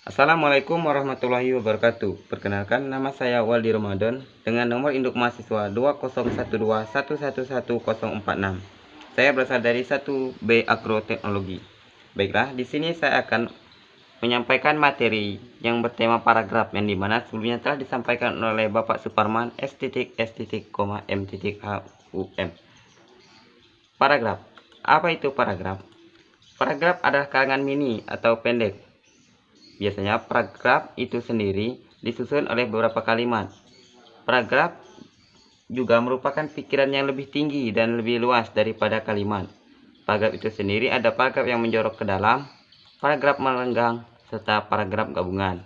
Assalamualaikum warahmatullahi wabarakatuh. Perkenalkan, nama saya Waldi Ramadan dengan nomor induk mahasiswa 201211111046. Saya berasal dari 1B Agroteknologi. Baiklah, di sini saya akan menyampaikan materi yang bertema paragraf yang dimana sebelumnya telah disampaikan oleh Bapak Suparman S.M.HUM. Paragraf. Apa itu paragraf? Paragraf adalah karangan mini atau pendek. Biasanya paragraf itu sendiri disusun oleh beberapa kalimat. Paragraf juga merupakan pikiran yang lebih tinggi dan lebih luas daripada kalimat. Paragraf itu sendiri ada paragraf yang menjorok ke dalam, paragraf melenggang, serta paragraf gabungan.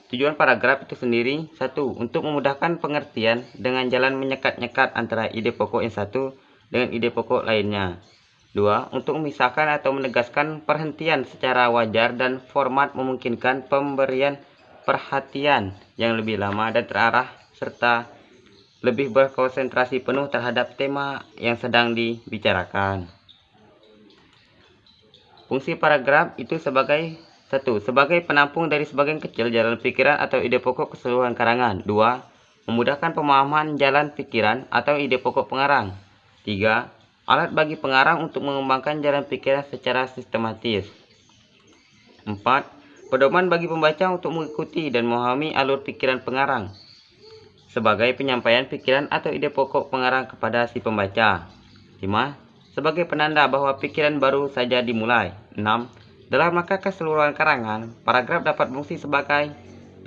Tujuan paragraf itu sendiri: 1. Untuk memudahkan pengertian dengan jalan menyekat-nyekat antara ide pokok yang satu dengan ide pokok lainnya. 2. Untuk memisahkan atau menegaskan perhentian secara wajar dan format memungkinkan pemberian perhatian yang lebih lama dan terarah serta lebih berkonsentrasi penuh terhadap tema yang sedang dibicarakan. Fungsi paragraf itu sebagai 1. Sebagai penampung dari sebagian kecil jalan pikiran atau ide pokok keseluruhan karangan. 2. Memudahkan pemahaman jalan pikiran atau ide pokok pengarang. 3. Alat bagi pengarang untuk mengembangkan jalan pikiran secara sistematis. 4. Pedoman bagi pembaca untuk mengikuti dan memahami alur pikiran pengarang sebagai penyampaian pikiran atau ide pokok pengarang kepada si pembaca. 5. Sebagai penanda bahwa pikiran baru saja dimulai. 6. Dalam rangka keseluruhan karangan, paragraf dapat berfungsi sebagai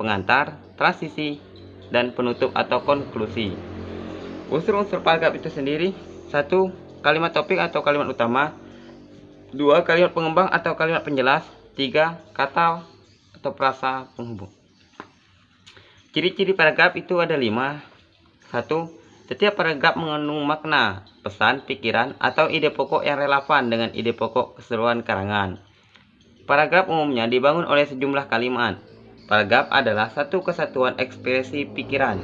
pengantar, transisi, dan penutup atau konklusi. Unsur-unsur paragraf itu sendiri: 1. Kalimat topik atau kalimat utama. 2. Kalimat pengembang atau kalimat penjelas. 3. Kata atau frasa penghubung. Ciri-ciri paragraf itu ada 5. 1. Setiap paragraf mengandung makna, pesan, pikiran, atau ide pokok yang relevan dengan ide pokok keseluruhan karangan. Paragraf umumnya dibangun oleh sejumlah kalimat. Paragraf adalah satu kesatuan ekspresi pikiran.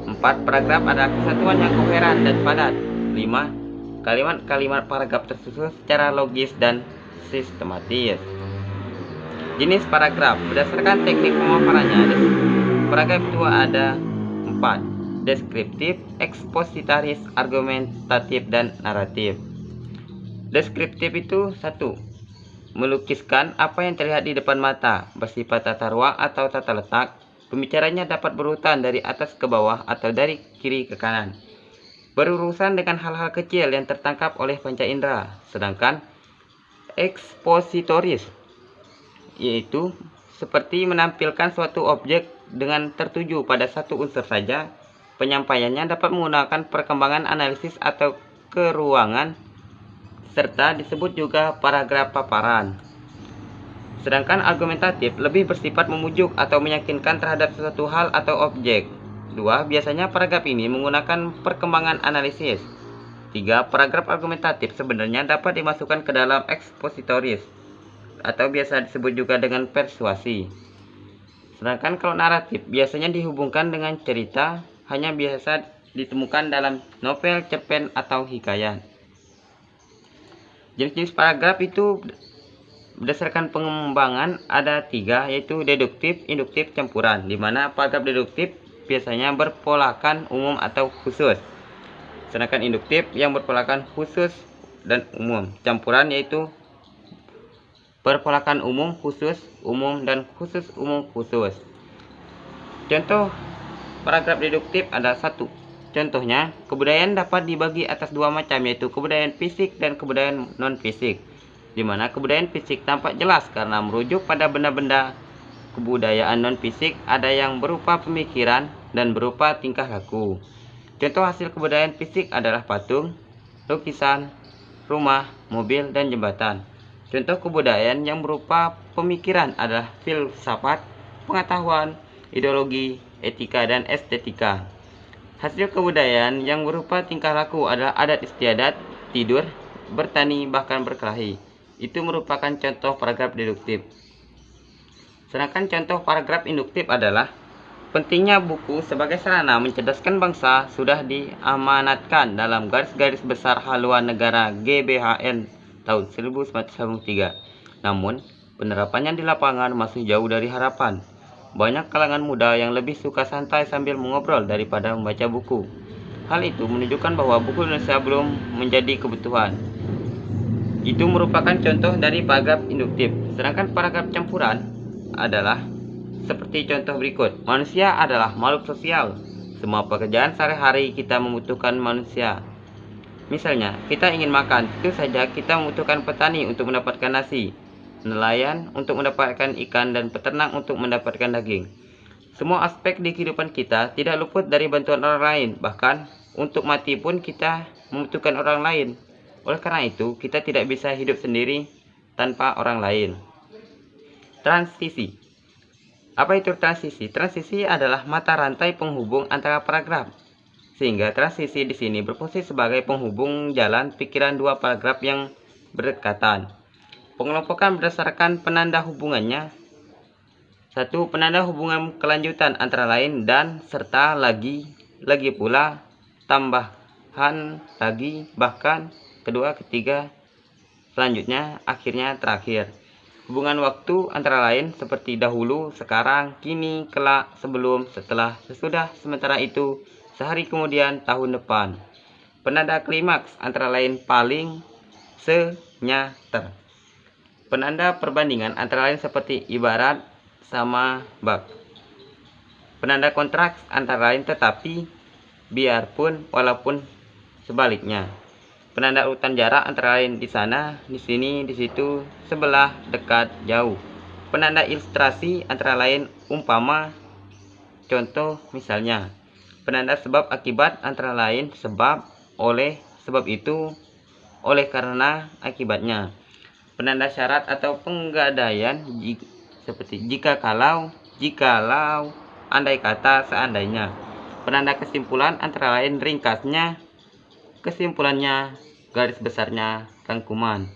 4. Paragraf adalah kesatuan yang koheren dan padat. 5. Kalimat-kalimat paragraf tersusun secara logis dan sistematis. Jenis paragraf berdasarkan teknik pemaparannya. Paragraf itu ada 4: deskriptif, ekspositaris, argumentatif, dan naratif. Deskriptif itu 1. Melukiskan apa yang terlihat di depan mata, bersifat tata ruang atau tata letak. Pembicaranya dapat berurutan dari atas ke bawah atau dari kiri ke kanan, berurusan dengan hal-hal kecil yang tertangkap oleh panca indera. Sedangkan ekspositoris yaitu seperti menampilkan suatu objek dengan tertuju pada satu unsur saja. Penyampaiannya dapat menggunakan perkembangan analisis atau keruangan, serta disebut juga paragraf paparan. Sedangkan argumentatif lebih bersifat memujuk atau meyakinkan terhadap suatu hal atau objek. 2. Biasanya paragraf ini menggunakan perkembangan analisis. 3. Paragraf argumentatif sebenarnya dapat dimasukkan ke dalam ekspositoris atau biasa disebut juga dengan persuasi. Sedangkan kalau naratif biasanya dihubungkan dengan cerita, hanya biasa ditemukan dalam novel, cerpen, atau hikayat. Jenis-jenis paragraf itu berdasarkan pengembangan ada 3, yaitu deduktif, induktif, campuran, di mana paragraf deduktif biasanya berpolakan umum atau khusus, sedangkan induktif yang berpolakan khusus dan umum. Campuran yaitu berpolakan umum, khusus, umum, dan khusus, umum, khusus. Contoh paragraf deduktif ada 1. Contohnya, kebudayaan dapat dibagi atas 2 macam, yaitu kebudayaan fisik dan kebudayaan non-fisik, di mana kebudayaan fisik tampak jelas karena merujuk pada benda-benda. Kebudayaan non-fisik ada yang berupa pemikiran dan berupa tingkah laku. Contoh hasil kebudayaan fisik adalah patung, lukisan, rumah, mobil, dan jembatan. Contoh kebudayaan yang berupa pemikiran adalah filsafat, pengetahuan, ideologi, etika, dan estetika. Hasil kebudayaan yang berupa tingkah laku adalah adat istiadat, tidur, bertani, bahkan berkelahi. Itu merupakan contoh paragraf deduktif. Sedangkan contoh paragraf induktif adalah: pentingnya buku sebagai sarana mencerdaskan bangsa sudah diamanatkan dalam garis-garis besar haluan negara GBHN tahun 1993. Namun, Penerapannya di lapangan masih jauh dari harapan. Banyak kalangan muda yang lebih suka santai sambil mengobrol daripada membaca buku. Hal itu menunjukkan bahwa buku Indonesia belum menjadi kebutuhan. Itu merupakan contoh dari paragraf induktif. Sedangkan paragraf campuran adalah seperti contoh berikut. Manusia adalah makhluk sosial. Semua pekerjaan sehari-hari kita membutuhkan manusia. Misalnya, kita ingin makan, tentu saja kita membutuhkan petani untuk mendapatkan nasi, nelayan untuk mendapatkan ikan, dan peternak untuk mendapatkan daging. Semua aspek di kehidupan kita tidak luput dari bantuan orang lain. Bahkan, untuk mati pun kita membutuhkan orang lain. Oleh karena itu, kita tidak bisa hidup sendiri tanpa orang lain. Transisi. Apa itu transisi? Transisi adalah mata rantai penghubung antara paragraf. Sehingga transisi di sini berfungsi sebagai penghubung jalan pikiran dua paragraf yang berdekatan. Pengelompokan berdasarkan penanda hubungannya. 1. Penanda hubungan kelanjutan antara lain dan serta lagi pula, tambahan lagi, bahkan, kedua, ketiga, selanjutnya, akhirnya, terakhir. Hubungan waktu antara lain seperti dahulu, sekarang, kini, kelak, sebelum, setelah, sesudah, sementara itu, sehari kemudian, tahun depan. Penanda klimaks antara lain paling, senyater. Penanda perbandingan antara lain seperti ibarat, sama, bak. Penanda kontraks antara lain tetapi, biarpun, walaupun, sebaliknya. Penanda urutan jarak antara lain di sana, di sini, di situ, sebelah, dekat, jauh. Penanda ilustrasi antara lain umpama, contoh, misalnya. Penanda sebab akibat antara lain sebab, oleh, sebab itu, oleh karena, akibatnya. Penanda syarat atau penggadaian seperti jika kalau, andai kata, seandainya. Penanda kesimpulan antara lain ringkasnya, kesimpulannya, garis besarnya, rangkuman.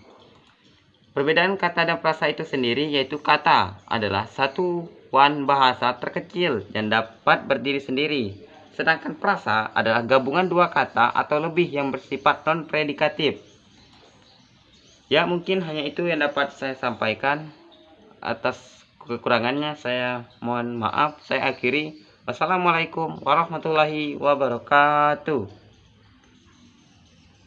Perbedaan kata dan frasa itu sendiri yaitu kata adalah satuan bahasa terkecil yang dapat berdiri sendiri. Sedangkan frasa adalah gabungan dua kata atau lebih yang bersifat non-predikatif. Ya, mungkin hanya itu yang dapat saya sampaikan. Atas kekurangannya saya mohon maaf. Saya akhiri. Wassalamualaikum warahmatullahi wabarakatuh.